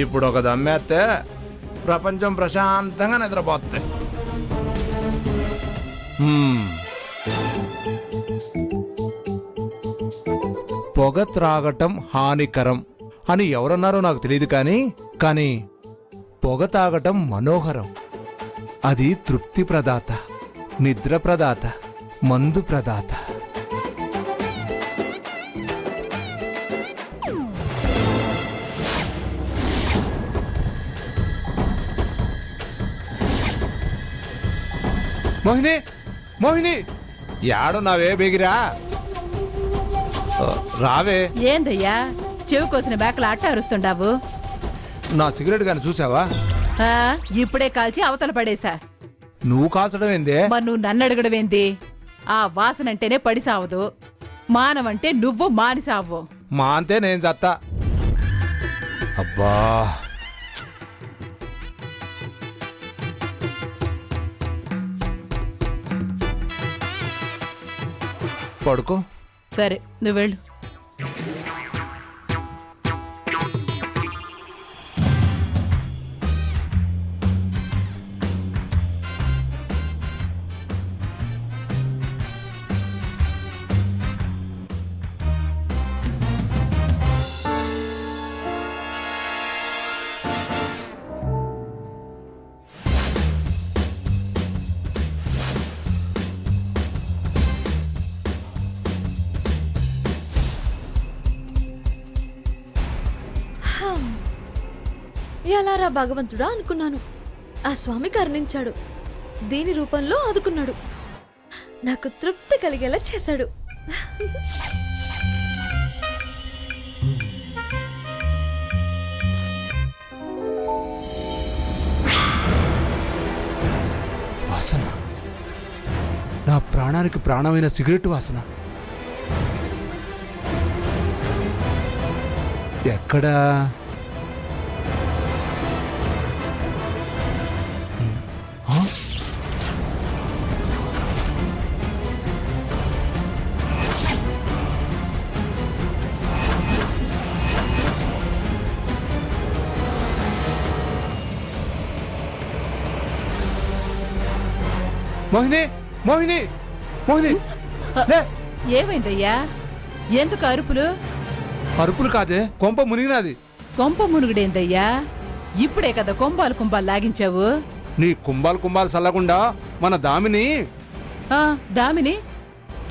ఇప్పుడు ఒక దమ్మేస్తే ప్రపంచం ప్రశాంతంగా నిద్రపోతుంది. పొగ త్రాగటం హానికరం అని ఎవరన్నారో నాకు తెలియదు, కానీ పొగ తాగటం మనోహరం. అది తృప్తి ప్రదాత, నిద్ర ప్రదాత, మందు ప్రదాత. మోహిని, మోహిని, యాడున్నావే? బేగిరా రావే. ఏందయ్యా చెవి కోసిన బేకలు అట్ట అరుస్తుండావు? నా సిగరెట్ గాని చూసావా? ఇప్పుడే కాల్చి అవతల పడేశా. నువ్వు కాల్చడం ఏందే? మరి నువ్వు నన్ను అడగడం ఏంది? ఆ వాసన అంటేనే పడి సావదు, మానవంటే నువ్వు మాని సావు. మా అంతే నేను చత్తా. అబ్బా, పడుకో. సరే నువ్వు వెళ్ళు. ఎలారా భగవంతుడా అనుకున్నాను. ఆ స్వామి కరుణించాడు, దీని రూపంలో ఆదుకున్నాడు, నాకు తృప్తి కలిగేలా చేశాడు. వాసన, నా ప్రాణానికి ప్రాణమైన సిగరెట్ వాసన. ఎక్కడా? మోహిని, మోహిని, మోహిని, ఏమైందయ్యా? ఎందుకు అరుపులు? అరుపులు కాదే, కొంప మునిగినది. కొంప మునుగుడేందయ్యా? ఇప్పుడే కదా కుంభాలు కుంభాలు లాగించావు. నీ కుంభాలు కుంభాలు చల్లకుండా మన దామిని దామిని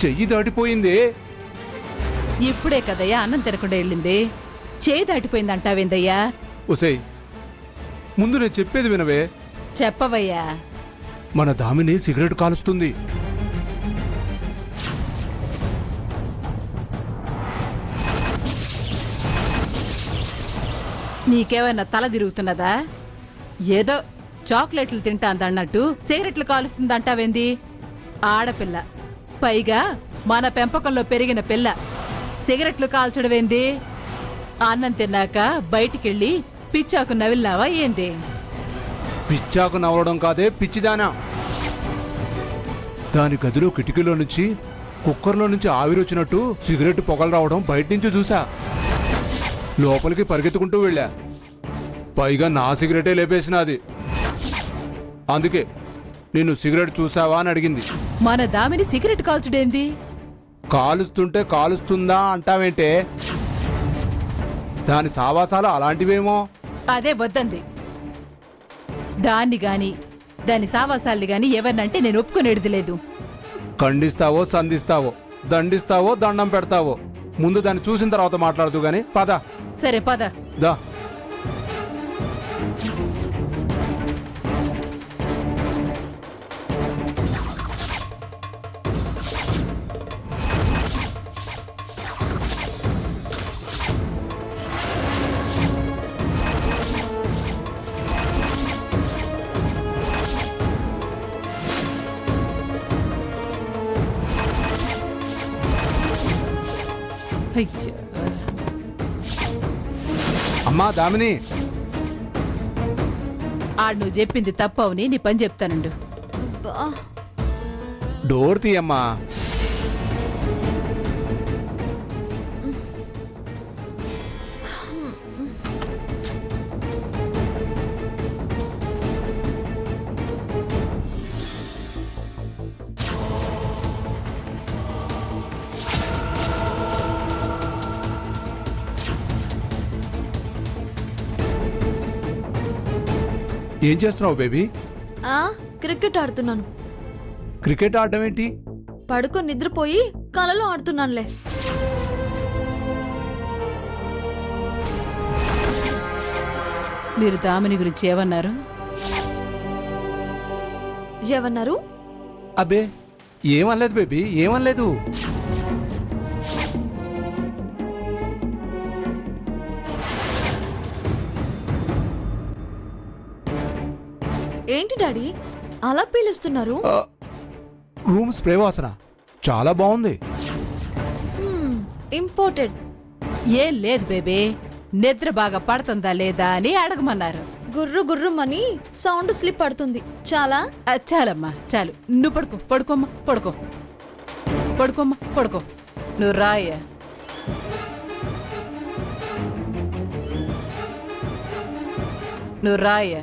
చెయ్యి దాటిపోయింది. ఇప్పుడే కదయ్యా అన్నం తినకుండా వెళ్ళింది, చేయి దాటిపోయిందంటావేందయ్యా? ఉసేయ్, ముందు నేను చెప్పేది వినవే. చెప్పవయ్యా. మన దామిని సిగరెట్ కాలుస్తుంది. నీకేమైనా తల తిరుగుతున్నదా? ఏదో చాక్లెట్లు తింటాందన్నట్టు సిగరెట్లు కాలుస్తుందంటావేంది? ఆడపిల్ల, పైగా మన పెంపకంలో పెరిగిన పిల్ల, సిగరెట్లు కాల్చడమేంది? అన్నం తిన్నాక బయటికెళ్ళి పిచ్చాకు నవిల్లావా ఏంది? పిచ్చాకు నవ్వడం కాదే పిచ్చిదానా. దాని గదిలో కిటికీలో నుంచి కుక్కర్లో నుంచి ఆవిరొచ్చినట్టు సిగరెట్ పొగలు రావడం బయట నుంచి చూసా. లోపలికి పరిగెత్తుకుంటూ వెళ్ళా. పైగా నా సిగరెటే లేపేసినది. అందుకే నిన్ను సిగరెట్ చూసావా అని అడిగింది. మన దామిని సిగరెట్ కాల్చుడేంది? కాలుస్తుంటే కాలుస్తుందా అంటావేంటే? దాని సావాసాలు అలాంటివేమో. అదే వద్దంది. దాన్ని గాని దాని సావాసాల్ని గాని ఎవరినంటే నేను ఒప్పుకునేది లేదు. ఖండిస్తావో సంధిస్తావో, దండిస్తావో దండం పెడతావో, ముందు దాన్ని చూసిన తర్వాత మాట్లాడుతూ గాని పద. సరే పద. దా. అయ్యో. అమ్మా దామిని, ఆడు నువ్వు చెప్పింది తప్పవని నీ పని చెప్తానుండు. అబ్బా, డోర్ తీయమ్మా. ఏం చేస్తున్నావు బేబీ? క్రికెట్ ఆడుతున్నాను. క్రికెట్ ఆడటం ఏంటి? పడుకొని నిద్రపోయి కలలో ఆడుతున్నానులే. మీరు దామిని గురించి ఏమన్నారు? ఏమన్నారు? అబ్బే ఏమనలేదు బేబీ, ఏమనలేదు. ఏంటి డాడీ అలా పీలుస్తున్నారు? రూమ్ స్ప్రే వాసన చాలా బాగుంది. ఇంపార్టెంట్. ఏం లేదు బేబీ, నిద్ర బాగా పడుతుందా లేదా అని అడగమన్నారు. గుర్రు గుర్రుమని సౌండ్ స్లిప్ పడుతుంది. చాలా చాలమ్మా చాలు. నువ్వు పడుకో, పడుకోమ్మా, పడుకో, పడుకోమ్మా, పడుకో. నువ్వు రాయ. నువ్వు రాయ.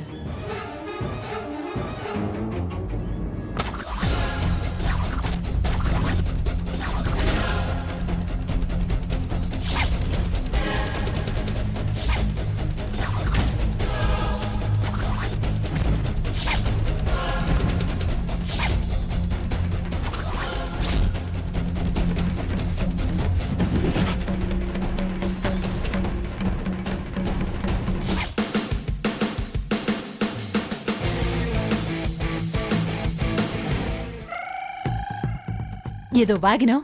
ఏదో వాగినావు.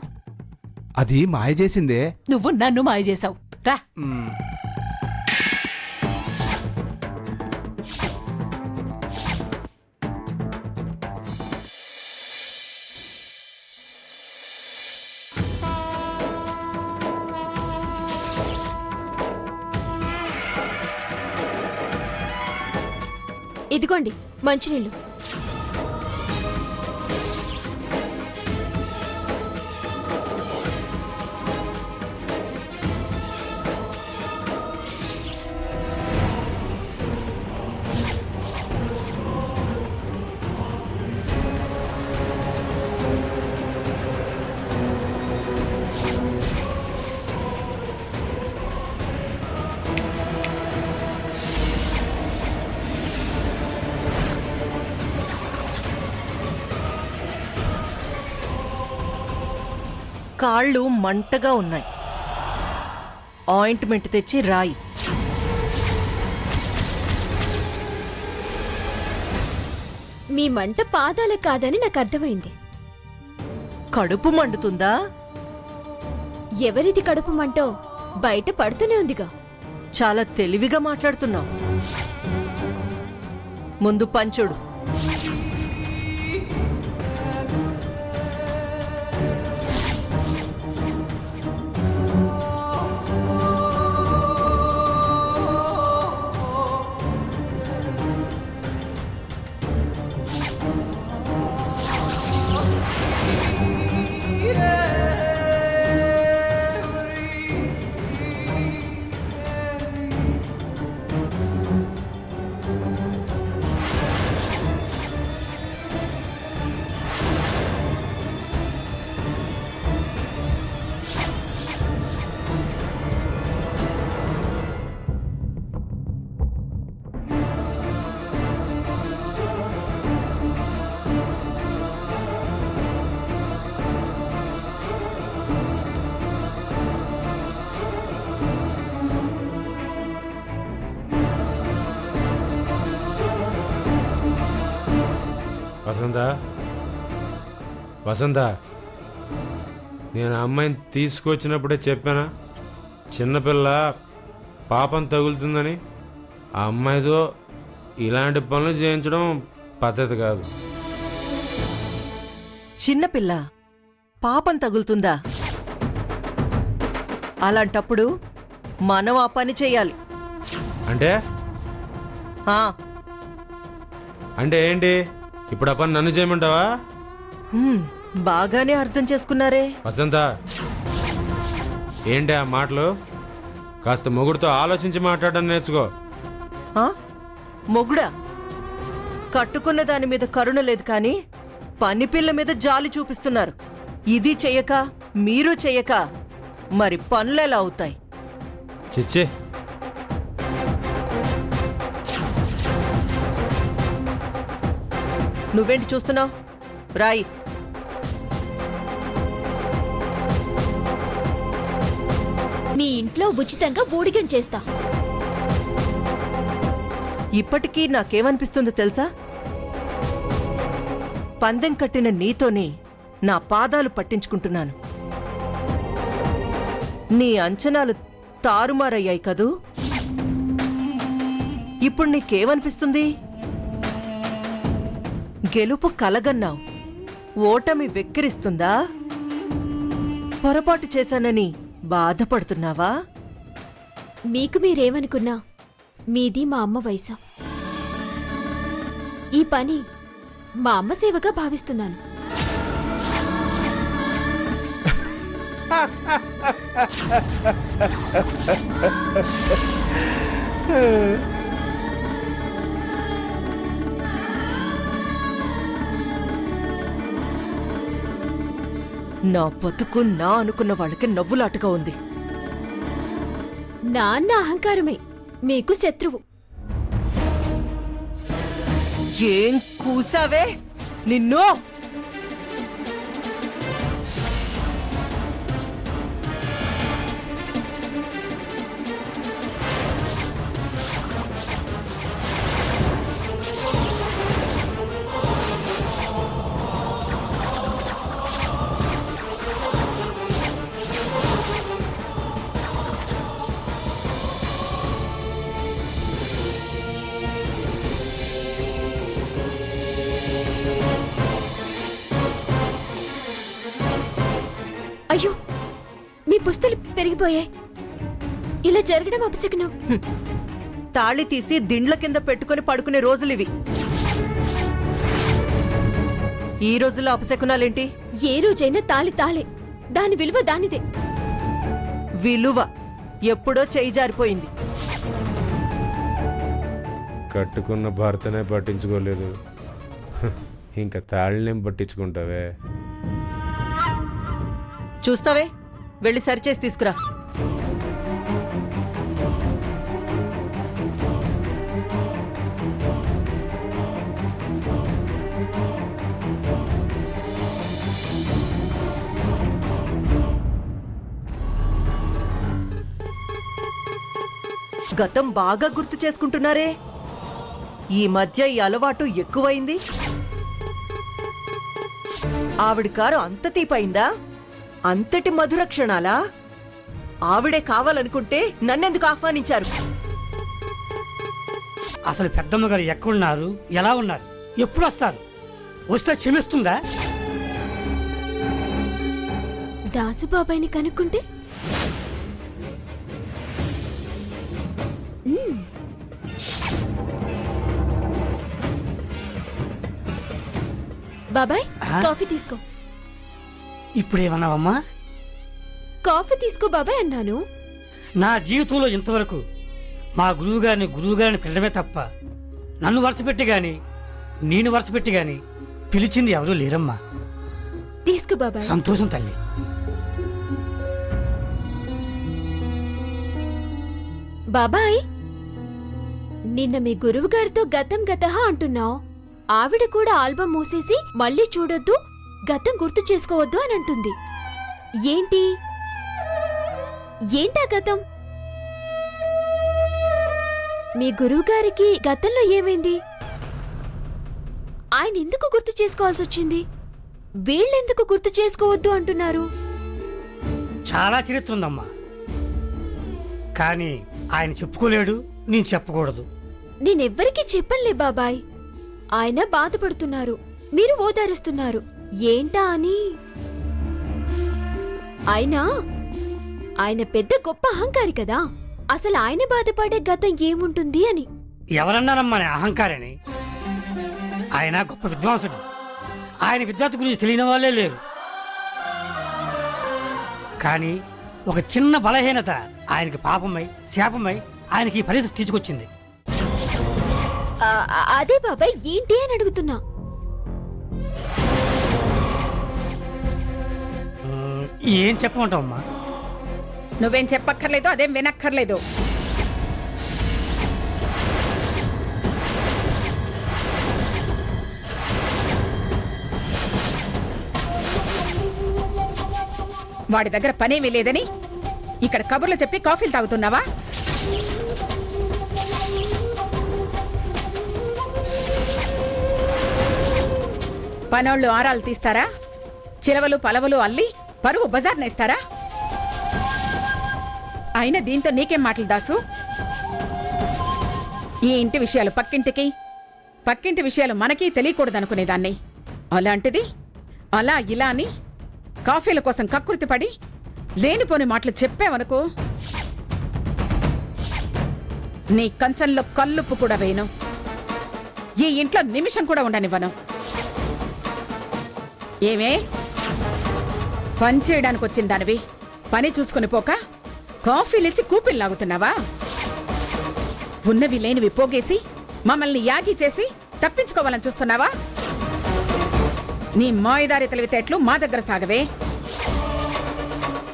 అది మాయ చేసిందే. నువ్వు నన్ను మాయ చేసావు. రా. ఇదిగోండి మంచినీళ్ళు. కాళ్ళు మంటగా ఉన్నాయి. ఆయింట్మెంట్ తెచ్చి రాయి. మీ మంట పాదాలే కాదని నాకు అర్థమైంది. కడుపు మండుతుందా? ఎవరిది కడుపు మంటో బయట పడుతూనే ఉందిగా. చాలా తెలివిగా మాట్లాడుతున్నావు. ముందు పంచుడు. వసంత వసంత నేను ఆ అమ్మాయిని తీసుకొచ్చినప్పుడే చెప్పానా చిన్నపిల్ల పాపం తగులుతుందని. ఆ అమ్మాయితో ఇలాంటి పనులు చేయించడం పద్ధతి కాదు. చిన్నపిల్ల పాపం తగులుతుందా? అలాంటప్పుడు మనం ఆ పని చెయ్యాలి. అంటే ఆ, అంటే ఏంటి? ఇప్పుడు ఆ పని నన్ను చేయమంటావా? బాగానే అర్థం చేసుకున్నారే. వసంత ఏంటి ఆ మాటలు? కాస్త మొగుడుతో ఆలోచించి మాట్లాడడం నేర్చుకో. ఆ? మొగుడా? కట్టుకున్న దాని మీద కరుణ లేదు కానీ పని పిల్ల మీద జాలి చూపిస్తున్నారు. ఇది చెయ్యక మీరు చెయ్యక మరి పనులెలా అవుతాయి? చిచ్చే నువ్వేంటి చూస్తున్నావు? రాయి. మీ ఇంట్లో ఉచితంగా ఊడిగం చేస్తా. ఇప్పటికీ నాకేమనిపిస్తుందో తెలుసా? పందెం కట్టిన నీతోనే నా పాదాలు పట్టించుకుంటున్నాను. నీ అంచనాలు తారుమారయ్యాయి కదూ? ఇప్పుడు నీకేమనిపిస్తుంది? గెలుపు కలగన్నావు, ఓటమి వెక్కిరిస్తుందా? పొరపాటు చేశానని బాధపడుతున్నావా? మీకు మీరేమనుకున్నా మీది మా అమ్మ వయసు. ఈ పని మా అమ్మ సేవగా భావిస్తున్నాను. నా బతుకు నా అనుకున్న వాళ్ళకి నవ్వులాటగా ఉంది. నాన్న అహంకారమే మీకు శత్రువు. ఏం కూసావే నిన్ను? అయ్యో, మీ పుస్తలు పెరిగిపోయాయి. ఇలా జరగడం అపశకునం. తాళి తీసి దిండ్ల కింద పెట్టుకుని పడుకునే రోజులివి. ఈ రోజుల్లో అపశకునాలేంటి? ఏ రోజైనా తాళి తాళే, దాని విలువ దానిదే. విలువ ఎప్పుడో చేయి జారిపోయింది. కట్టుకున్న భర్తనే పట్టించుకోలేదు, ఇంకా తాళ్ళనేం పట్టించుకుంటావే? చూస్తావే, వెళ్ళి సరిచేసి తీసుకురా. గతం బాగా గుర్తు చేసుకుంటున్నారే. ఈ మధ్య ఈ అలవాటు ఎక్కువైంది. ఆవిడ కారు అంత తీపైందా? అంతటి మధుర క్షణాలా? ఆవిడే కావాలనుకుంటే నన్నెందుకు ఆహ్వానించారు? అసలు పెద్దమ్మ గారు ఎక్కడున్నారు, ఎలా ఉన్నారు, ఎప్పుడు వస్తారు? వస్తే క్షమిస్తుందా? దాసుబాబాయిని కనుక్కుంటే బాబాయ్, కాఫీ తీసుకో. ఇప్పుడేమన్నావమ్మా? కాఫీ తీసుకో బాబాయ్ అన్నాను. నా జీవితంలో ఇంతవరకు మా గురువుగారిని పిలవడమే తప్ప నన్ను వరుసపెట్టి గాని నేను వరుసపెట్టి గాని పిలిచింది ఎవరూ లేరమ్మా. తీసుకో బాబాయ్. సంతోషం తల్లి. బాబాయ్, నిన్న మీ గురువు గారితో గతం గతహ అంటున్నావు. ఆవిడ కూడా ఆల్బమ్ మూసేసి మళ్ళీ చూడొద్దు, గతం గుర్తు చేసుకోవద్దు అని అంటుంది. ఏంటి ఏంటా గతం? మీ గురువు గారికి గతంలో ఏమైంది? ఆయన ఎందుకు గుర్తు చేసుకోవాల్సి వచ్చింది? వీళ్ళెందుకు గుర్తు చేసుకోవద్దు అంటున్నారు? చాలా చరిత్ర ఉందమ్మా, కానీ ఆయన చెప్పుకోలేడు, నేను చెప్పకూడదు. నేనెవ్వరికీ చెప్పనులే బాబాయ్. ఆయన బాధపడుతున్నారు, మీరు ఓదారుస్తున్నారు. ఏంటా అని. ఆయన పెద్ద గొప్ప అహంకారి కదా. అసలు ఆయన బాధపడే గతం ఏముంటుంది అని. ఎవరన్నారమ్మా నీ అహంకారని? ఆయన గొప్ప విద్వాంసుడు. ఆయన విద్వత్తు గురించి తెలియని వాళ్ళే లేరు. కానీ ఒక చిన్న బలహీనత ఆయనకి పాపమై శాపమై ఆయనకి ఈ పరిస్థితి తీసుకొచ్చింది. అదే బాబాయ్, ఏంటి అని అడుగుతున్నా. ఏం చెప్పమంటావమ్మా? నువ్వేం చెప్పక్కర్లేదు, అదేం వినక్కర్లేదు. వాడి దగ్గర పనేమీ లేదని ఇక్కడ కబుర్లు చెప్పి కాఫీలు తాగుతున్నావా? పనోళ్ళు ఆరాలు తీస్తారా? చిలవలు పలవలు అల్లి పరువు బజార్నేస్తారా? అయినా దీంతో నీకేం మాటలు దాసు? ఈ ఇంటి విషయాలు పక్కింటి విషయాలు మనకీ తెలియకూడదనుకునేదాన్ని. అలాంటిది అలా ఇలా అని కాఫీల కోసం కక్కుర్తిపడి లేనిపోని మాటలు చెప్పావనుకో, నీ కంచంలో కల్లుప్పు కూడా వేయను. ఈ ఇంట్లో నిమిషం కూడా ఉండనివ్వను. ఏమే, పని చేయడానికి వచ్చిన దానివి పని చూసుకుని పోక కాఫీలిచ్చి కూపిల్లాగుతున్నావా? ఉన్నవి లేనివి పోగేసి మమ్మల్ని యాగి చేసి తప్పించుకోవాలని చూస్తున్నావా? నీ మాయదారి తెలివితేటలు మా దగ్గర సాగవే.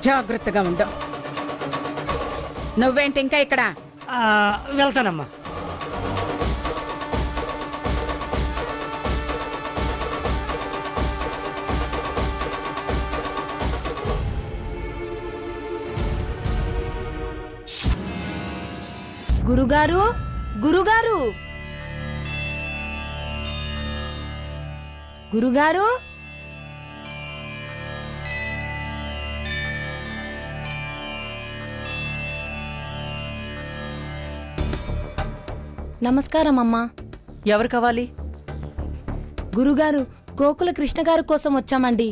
జాగ్రత్తగా ఉండు. నువ్వేంటి ఇంకా ఇక్కడ? వెళ్తానమ్మా. గురుగారు, గురుగారు, గురుగారు. నమస్కారం అమ్మా. ఎవరు కావాలి? గురుగారు, గోకుల కృష్ణ గారి కోసం వచ్చామండి.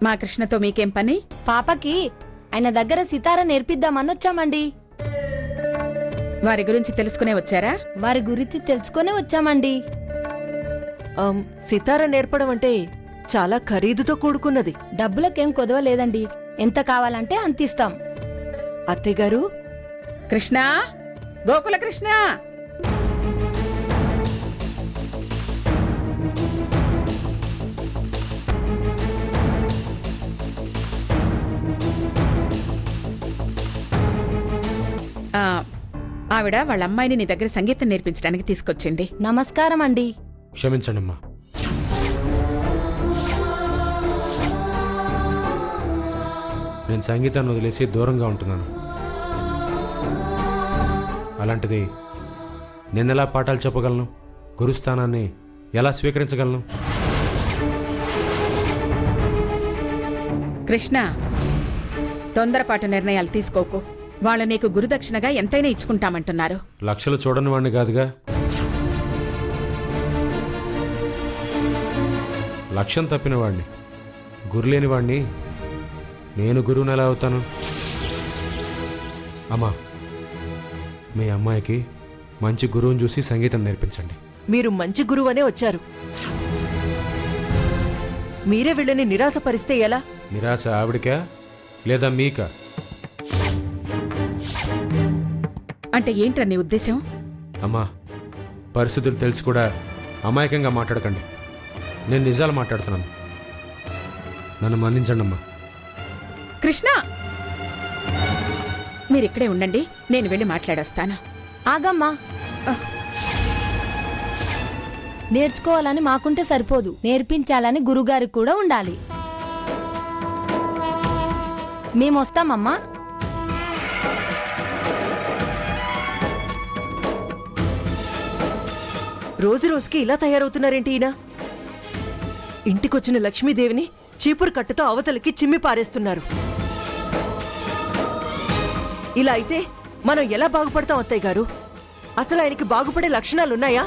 మా కృష్ణతో మీకేం పని? పాపకి ఆయన దగ్గర సితార నేర్పిద్దామని వచ్చామండి. వారి గురించి తెలుసుకునే వచ్చారా? వారి గురించి తెలుసుకునే వచ్చామండి. సితార నేర్పడం అంటే చాలా ఖరీదుతో కూడుకున్నది. డబ్బులకేం కొదవలేదండి, ఎంత కావాలంటే అంత ఇస్తాం. అత్తయ్య గారు, కృష్ణ, గోకుల కృష్ణ. ఆవిడ వాళ్ళ అమ్మాయిని నీ దగ్గర సంగీతం నేర్పించడానికి తీసుకొచ్చింది. నమస్కారం అండి. క్షమించండమ్మా. నేను సంగీతాన్ని వదిలేసి దూరంగా ఉంటున్నాను. అలాంటిది నేనెలా పాఠాలు చెప్పగలను? గురుస్థానాన్ని ఎలా స్వీకరించగలను? కృష్ణ, తొందరపాటు నిర్ణయాలు తీసుకోకు. వాళ్ళు నీకు గురుదక్షిణగా ఎంతైనా ఇచ్చుకుంటామంటున్నారు. లక్షలు చూడని వాడిని కాదుగా. లక్ష్యం తప్పిన వాడిని, గురులేని వాడిని నేను గురువుని ఎలా అవుతాను? అమ్మా, మీ అమ్మాయికి మంచి గురువుని చూసి సంగీతం నేర్పించండి. మీరు మంచి గురువనే వచ్చారు. మీరే వీళ్ళని నిరాశపరిస్తే ఎలా? నిరాశ ఆవిడికా లేదా మీకా? అంటే ఏంట్రా నీ ఉద్దేశం? అమ్మా, పరిస్థితులు తెలిసి కూడా అమాయకంగా మాట్లాడకండి. నేను నిజాలు మాట్లాడుతున్నాను. నన్ను మన్నించండి అమ్మా. కృష్ణ, మీరిక్కడే ఉండండి, నేను వెళ్ళి మాట్లాడొస్తాను. ఆగమ్మా. నేర్చుకోవాలని మాకుంటే సరిపోదు, నేర్పించాలని గురుగారికి కూడా ఉండాలి. మేమొస్తామమ్మా. రోజు రోజుకి ఇలా తయారవుతున్నారేంటి ఈయన? ఇంటికొచ్చిన లక్ష్మీదేవిని చీపురు కట్టుతో అవతలికి చిమ్మి పారేస్తున్నారు. ఇలా అయితే మనం ఎలా బాగుపడతాం అత్తయ్య గారు? అసలు ఆయనకి బాగుపడే లక్షణాలున్నాయా?